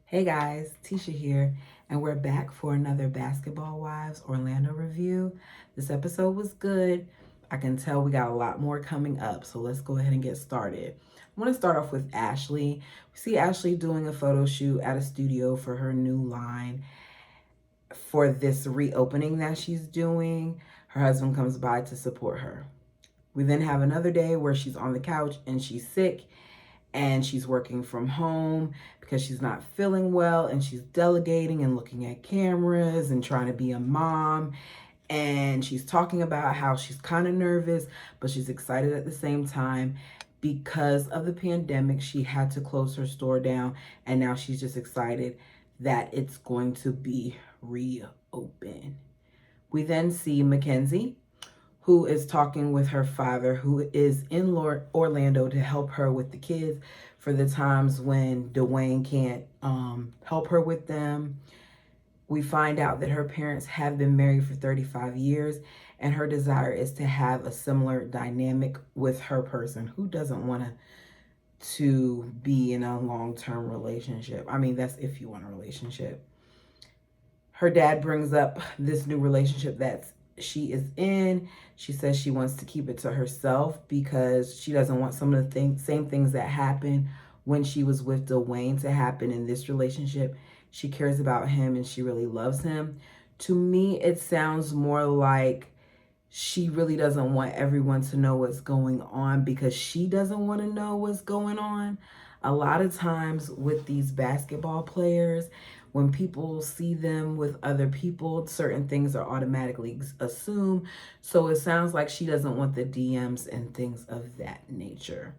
Hey guys, Tisha here, and we're back for another Basketball Wives Orlando review. This episode was good. I can tell we got a lot more coming up, so let's go ahead and get started. I want to start off with Ashley. We see Ashley doing a photo shoot at a studio for her new line for this reopening that she's doing. Her husband comes by to support her. We then have another day where she's on the couch and she's sick and she's working from home because she's not feeling well, and she's delegating and looking at cameras and trying to be a mom, and she's talking about how she's kind of nervous but she's excited at the same time. Because of the pandemic, she had to close her store down, and now she's just excited that it's going to be reopened. We then see Mackenzie, who is talking with her father, who is in Orlando to help her with the kids for the times when Dwayne can't help her with them. We find out that her parents have been married for 35 years, and her desire is to have a similar dynamic with her person. Who doesn't want to be in a long-term relationship? I mean, that's if you want a relationship. Her dad brings up this new relationship that she is in. She says she wants to keep it to herself because she doesn't want some of the same things that happened when she was with Dwayne to happen in this relationship. She cares about him and she really loves him. To me, it sounds more like she really doesn't want everyone to know what's going on because she doesn't want to know what's going on. A lot of times with these basketball players, when people see them with other people, certain things are automatically assumed. So it sounds like she doesn't want the DMs and things of that nature.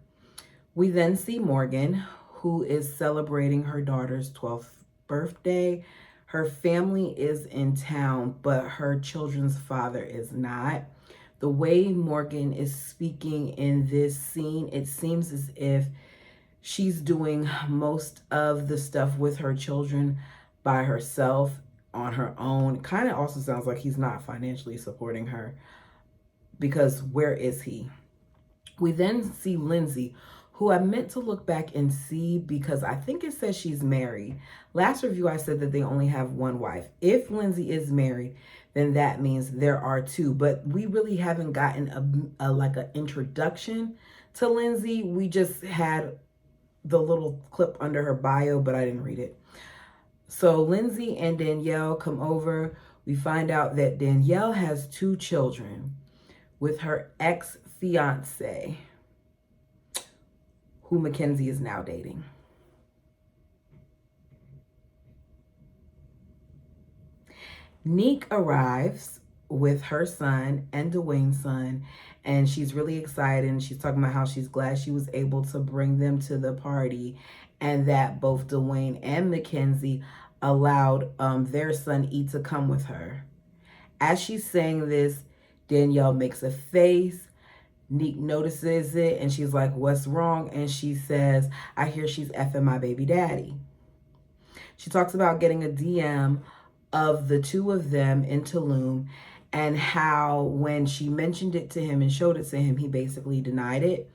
We then see Morgan, who is celebrating her daughter's 12th birthday. Her family is in town, but her children's father is not. The way Morgan is speaking in this scene, it seems as if she's doing most of the stuff with her children by herself on her own. Kind of also sounds like he's not financially supporting her, because where is he? We then see Lindsay, who I meant to look back and see because I think it says she's married. Last review, I said that they only have one wife. If Lindsay is married, then that means there are two. But we really haven't gotten a like an introduction to Lindsay. We just had the little clip under her bio, but I didn't read it. So Lindsay and Danielle come over. We find out that Danielle has two children with her ex-fiance, who Mackenzie is now dating. Neek arrives with her son and Dwayne's son, and she's really excited, and she's talking about how she's glad she was able to bring them to the party, and that both Dwayne and Mackenzie allowed their son E to come with her. As she's saying this, Danielle makes a face. Neek notices it and she's like, "What's wrong?" And she says, "I hear she's effing my baby daddy." She talks about getting a DM of the two of them in Tulum, and how when she mentioned it to him and showed it to him, he basically denied it.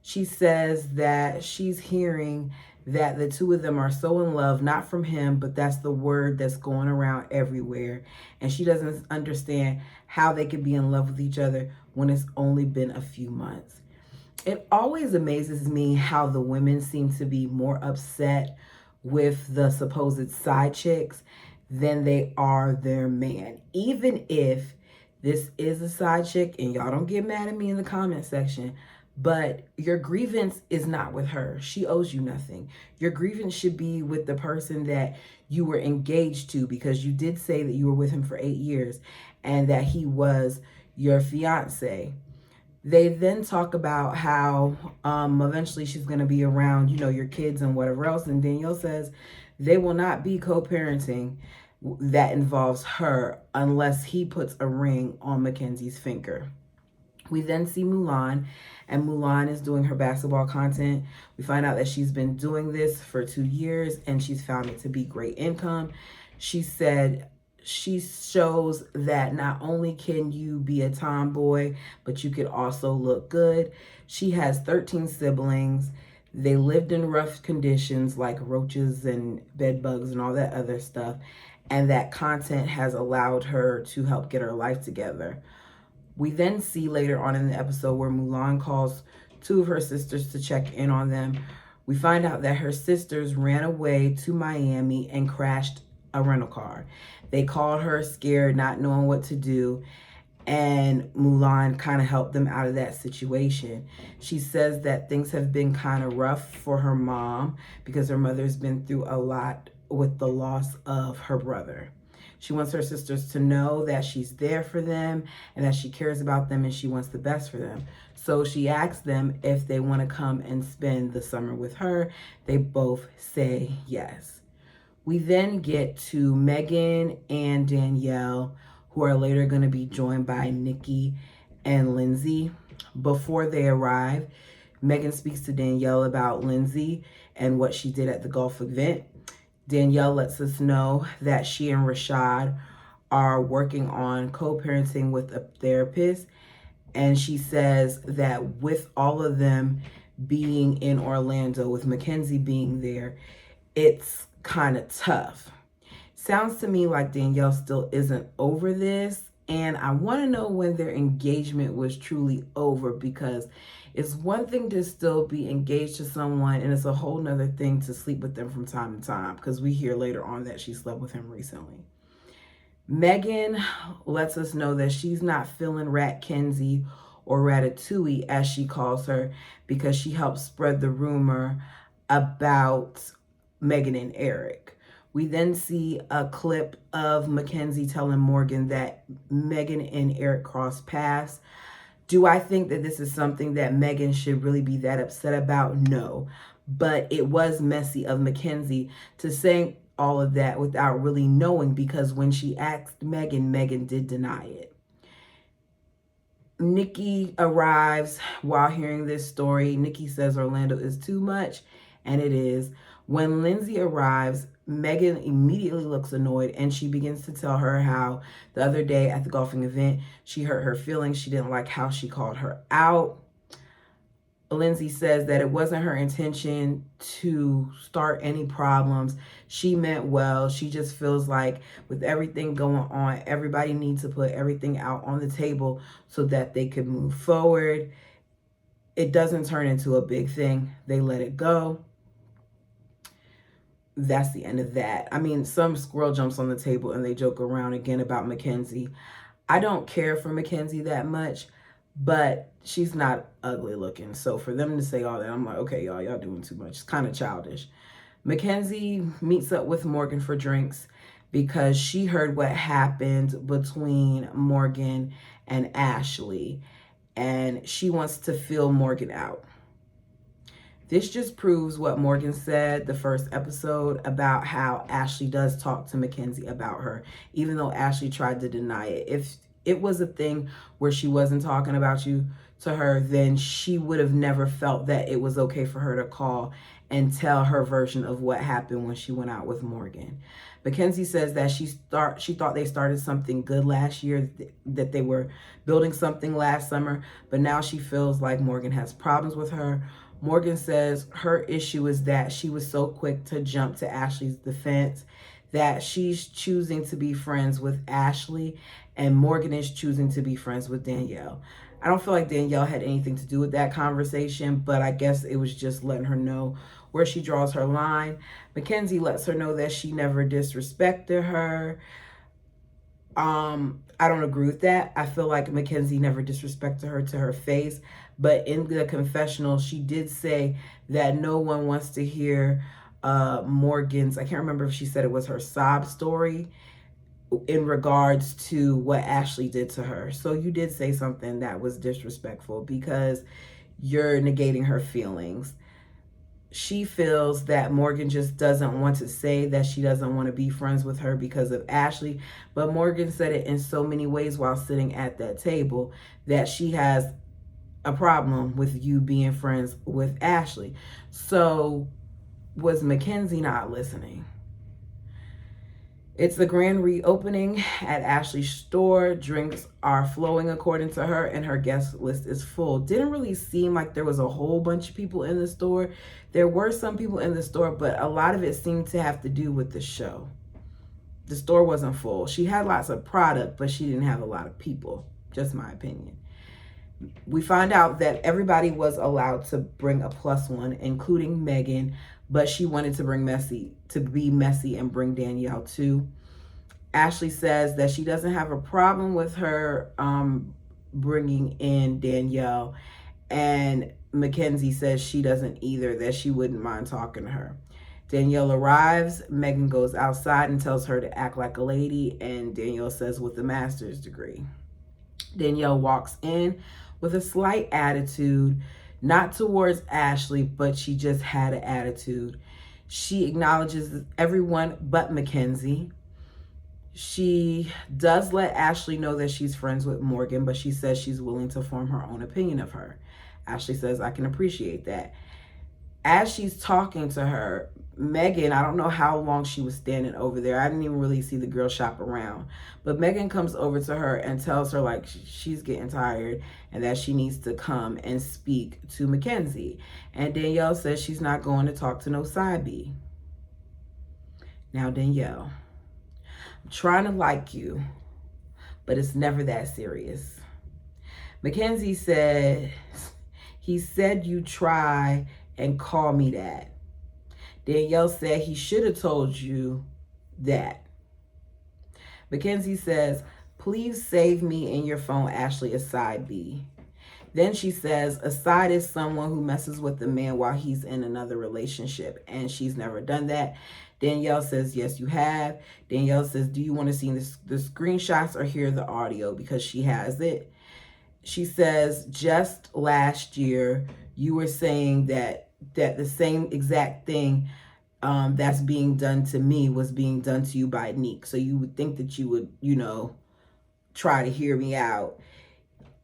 She says that she's hearing that the two of them are so in love, not from him, but that's the word that's going around everywhere. And she doesn't understand how they could be in love with each other when it's only been a few months. It always amazes me how the women seem to be more upset with the supposed side chicks than they are their man. Even if this is a side chick, and y'all don't get mad at me in the comment section, but your grievance is not with her. She owes you nothing. Your grievance should be with the person that you were engaged to, because you did say that you were with him for 8 years and that he was your fiance. They then talk about how eventually she's going to be around, your kids and whatever else. And Danielle says they will not be co-parenting that involves her unless he puts a ring on Mackenzie's finger. We then see Mulan, and Mulan is doing her basketball content. We find out that she's been doing this for 2 years and she's found it to be great income. She said she shows that not only can you be a tomboy, but you could also look good. She has 13 siblings. They lived in rough conditions like roaches and bed bugs and all that other stuff. And that content has allowed her to help get her life together. We then see later on in the episode where Mulan calls two of her sisters to check in on them. We find out that her sisters ran away to Miami and crashed a rental car. They called her scared, not knowing what to do, and Mulan kind of helped them out of that situation. She says that things have been kind of rough for her mom because her mother's been through a lot with the loss of her brother. She wants her sisters to know that she's there for them and that she cares about them and she wants the best for them. So she asks them if they want to come and spend the summer with her. They both say yes. We then get to Megan and Danielle, who are later going to be joined by Nikki and Lindsay. Before they arrive, Megan speaks to Danielle about Lindsay and what she did at the golf event. Danielle lets us know that she and Rashad are working on co-parenting with a therapist. And she says that with all of them being in Orlando, with Mackenzie being there, it's kind of tough. Sounds to me like Danielle still isn't over this. And I want to know when their engagement was truly over, because it's one thing to still be engaged to someone and it's a whole nother thing to sleep with them from time to time, because we hear later on that she slept with him recently. Megan lets us know that she's not feeling Kenzie or Ratatouille, as she calls her, because she helped spread the rumor about Megan and Eric. We then see a clip of Mackenzie telling Morgan that Megan and Eric crossed paths. Do I think that this is something that Megan should really be that upset about? No. But it was messy of Mackenzie to say all of that without really knowing, because when she asked Megan, Megan did deny it. Nikki arrives while hearing this story. Nikki says Orlando is too much, and it is. When Lindsay arrives, Megan immediately looks annoyed, and she begins to tell her how the other day at the golfing event, she hurt her feelings. She didn't like how she called her out. Lindsay says that it wasn't her intention to start any problems. She meant well. She just feels like with everything going on, everybody needs to put everything out on the table so that they could move forward. It doesn't turn into a big thing. They let it go. That's the end of that. I mean, some squirrel jumps on the table and they joke around again about Mackenzie. I don't care for Mackenzie that much, but she's not ugly looking. So for them to say all that, I'm like, okay, y'all doing too much. It's kind of childish. Mackenzie meets up with Morgan for drinks because she heard what happened between Morgan and Ashley, and she wants to feel Morgan out. This just proves what Morgan said the first episode about how Ashley does talk to Mackenzie about her, even though Ashley tried to deny it. If it was a thing where she wasn't talking about you to her, then she would have never felt that it was okay for her to call and tell her version of what happened when she went out with Morgan. Mackenzie says that she thought they started something good last year, that they were building something last summer, but now she feels like Morgan has problems with her. Morgan says her issue is that she was so quick to jump to Ashley's defense, that she's choosing to be friends with Ashley and Morgan is choosing to be friends with Danielle. I don't feel like Danielle had anything to do with that conversation, but I guess it was just letting her know where she draws her line. Mackenzie lets her know that she never disrespected her. I don't agree with that. I feel like Mackenzie never disrespected her to her face, but in the confessional, she did say that no one wants to hear Morgan's, I can't remember if she said it was her sob story in regards to what Ashley did to her. So you did say something that was disrespectful because you're negating her feelings. She feels that Morgan just doesn't want to say that she doesn't want to be friends with her because of Ashley. But Morgan said it in so many ways while sitting at that table that she has a problem with you being friends with Ashley. So was Mackenzie not listening? It's the grand reopening at Ashley's store. Drinks are flowing according to her, and her guest list is full. Didn't really seem like there was a whole bunch of people in the store. There were some people in the store, but a lot of it seemed to have to do with the show. The store wasn't full. She had lots of product, but she didn't have a lot of people. Just my opinion. We find out that everybody was allowed to bring a plus one, including Megan, but she wanted to be messy and bring Danielle too. Ashley says that she doesn't have a problem with her bringing in Danielle, and Mackenzie says she doesn't either, that she wouldn't mind talking to her. Danielle arrives. Megan goes outside and tells her to act like a lady, and Danielle says with a master's degree. Danielle walks in with a slight attitude, not towards Ashley, but she just had an attitude. She acknowledges everyone but Mackenzie. She does let Ashley know that she's friends with Morgan, but she says she's willing to form her own opinion of her. Ashley says, I can appreciate that. As she's talking to her, Megan, I don't know how long she was standing over there. I didn't even really see the girl shop around. But Megan comes over to her and tells her like she's getting tired and that she needs to come and speak to Mackenzie. And Danielle says she's not going to talk to no side B. Now, Danielle, I'm trying to like you, but it's never that serious. Mackenzie said, he said you try and call me that. Danielle said he should have told you that. Mackenzie says, please save me in your phone, Ashley, a side B. Then she says, a side is someone who messes with the man while he's in another relationship, and she's never done that. Danielle says, yes, you have. Danielle says, do you want to see the screenshots or hear the audio? Because she has it. She says, just last year, you were saying that the same exact thing that's being done to me was being done to you by Neek. So you would think that you would, try to hear me out.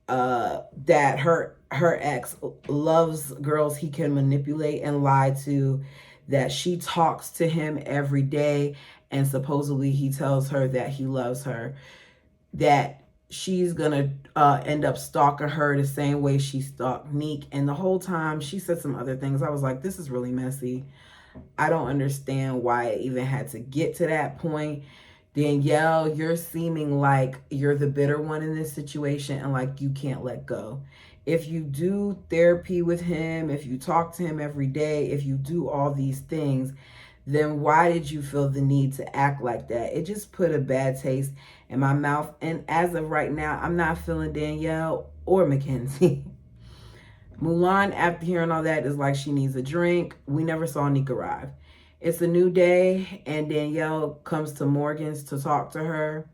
That her ex loves girls he can manipulate and lie to, that she talks to him every day, and supposedly he tells her that he loves her, that she's gonna end up stalking her the same way she stalked Neek. And the whole time she said some other things. I was like, this is really messy. I don't understand why it even had to get to that point. Danielle, you're seeming like you're the bitter one in this situation and like you can't let go. If you do therapy with him, if you talk to him every day, if you do all these things, then why did you feel the need to act like that? It just put a bad taste in my mouth. And as of right now, I'm not feeling Danielle or Mackenzie. Mulan, after hearing all that, is like she needs a drink. We never saw Neek arrive. It's a new day, and Danielle comes to Morgan's to talk to her.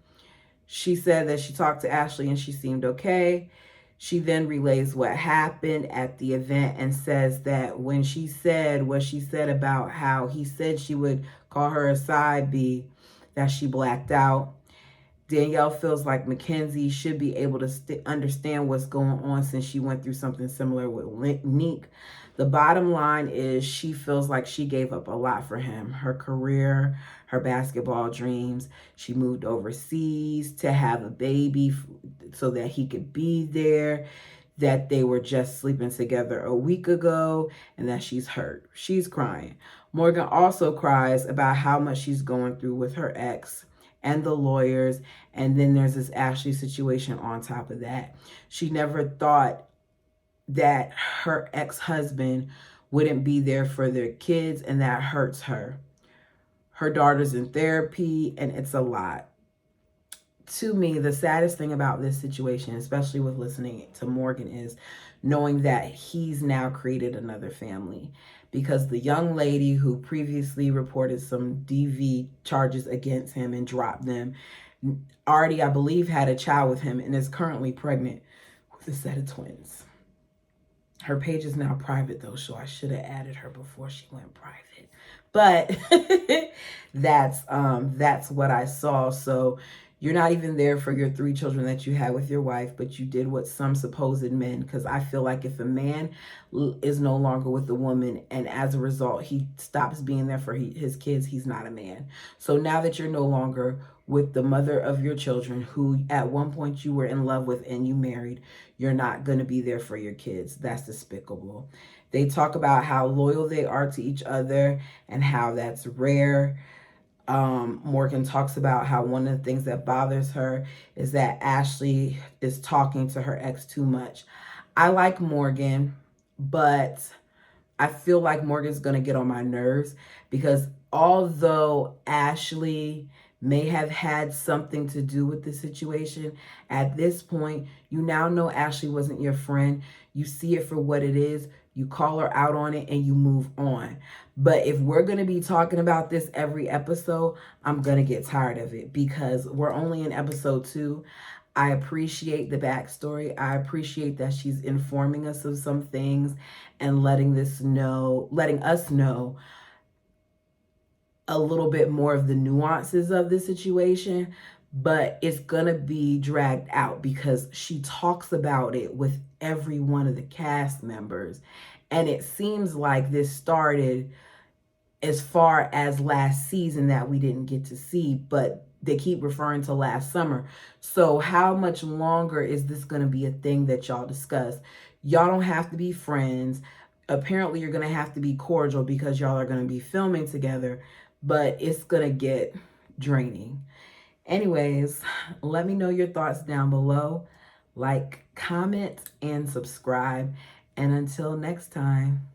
She said that she talked to Ashley and she seemed okay. She then relays what happened at the event and says that when she said what she said about how he said she would call her a side B, that she blacked out. Danielle feels like Mackenzie should be able to understand what's going on since she went through something similar with Neek. The bottom line is she feels like she gave up a lot for him. Her career, her basketball dreams. She moved overseas to have a baby so that he could be there. That they were just sleeping together a week ago and that she's hurt. She's crying. Morgan also cries about how much she's going through with her ex and the lawyers. And then there's this Ashley situation on top of that. She never thought that her ex-husband wouldn't be there for their kids, and that hurts her. Her daughter's in therapy, and it's a lot. To me, the saddest thing about this situation, especially with listening to Morgan, is knowing that he's now created another family. Because the young lady who previously reported some DV charges against him and dropped them, already, I believe, had a child with him and is currently pregnant with a set of twins. Her page is now private, though, so I should have added her before she went private. But that's what I saw. So, You're not even there for your 3 children that you had with your wife, but you did what some supposed men, because I feel like if a man is no longer with the woman and as a result he stops being there for his kids, he's not a man. So now that you're no longer with the mother of your children, who at one point you were in love with and you married, you're not going to be there for your kids. That's despicable. They talk about how loyal they are to each other and how that's rare. Morgan talks about how one of the things that bothers her is that Ashley is talking to her ex too much. I like Morgan, but I feel like Morgan's going to get on my nerves, because although Ashley may have had something to do with the situation, at this point, you now know Ashley wasn't your friend. You see it for what it is. You call her out on it and you move on. But if we're going to be talking about this every episode, I'm going to get tired of it, because we're only in episode 2. I appreciate the backstory. I appreciate that she's informing us of some things and letting us know a little bit more of the nuances of the situation. But it's gonna be dragged out because she talks about it with every one of the cast members. And it seems like this started as far as last season that we didn't get to see, but they keep referring to last summer. So how much longer is this going to be a thing that y'all discuss? Y'all don't have to be friends. Apparently you're going to have to be cordial because y'all are going to be filming together, but it's going to get draining. Anyways, let me know your thoughts down below. Like, comment, and subscribe. And until next time.